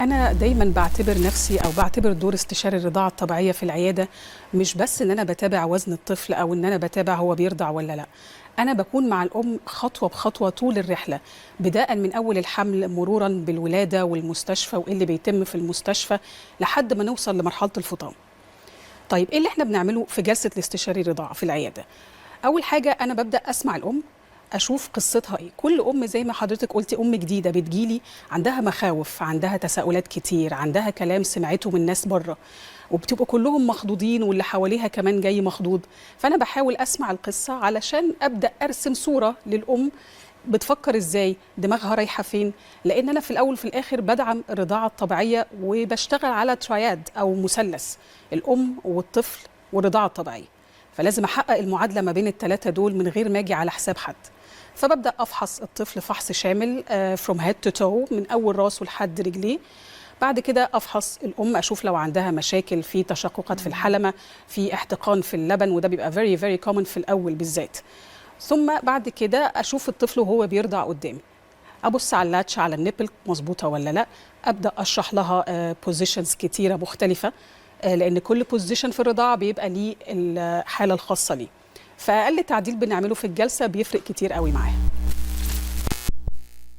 أنا دايما بعتبر نفسي أو بعتبر دور استشاري الرضاعة الطبيعية في العيادة مش بس إن أنا بتابع وزن الطفل أو إن أنا بتابع هو بيرضع ولا لأ. أنا بكون مع الأم خطوة بخطوة طول الرحلة، بداء من أول الحمل مرورا بالولادة والمستشفى وإيه اللي بيتم في المستشفى لحد ما نوصل لمرحلة الفطام. طيب إيه اللي إحنا بنعمله في جلسة الاستشاري الرضاعة في العيادة؟ أول حاجة أنا ببدأ أسمع الأم، أشوف قصتها إيه. كل أم زي ما حضرتك قلتي أم جديدة بتجيلي عندها مخاوف، عندها تساؤلات كتير، عندها كلام سمعته من ناس بره، وبتبقوا كلهم مخضوضين واللي حواليها كمان جاي مخضوض. فأنا بحاول أسمع القصة علشان أبدأ أرسم صورة للأم بتفكر إزاي، دماغها رايحة فين، لأن أنا في الأول وفي الآخر بدعم الرضاعة الطبيعية وبشتغل على تراياد أو مثلث: الأم والطفل والرضاعة الطبيعية. فلازم أحقق المعادلة ما بين الثلاثة دول من غير ما أجي على حساب حد. فببدأ أفحص الطفل فحص شامل from head to toe، من أول راسه لحد رجليه. بعد كده أفحص الأم، أشوف لو عندها مشاكل في تشققات في الحلمة، في احتقان في اللبن، وده بيبقى very very common في الأول بالذات. ثم بعد كده أشوف الطفل وهو بيرضع قدامي، أبص على اللاتش على النبل مظبوطة ولا لأ. أبدأ أشرح لها بوزيشنز كتيرة مختلفة، لأن كل بوزيشن في الرضاعة بيبقى ليه الحالة الخاصة ليه. فأقل تعديل بنعمله في الجلسة بيفرق كتير قوي معاها.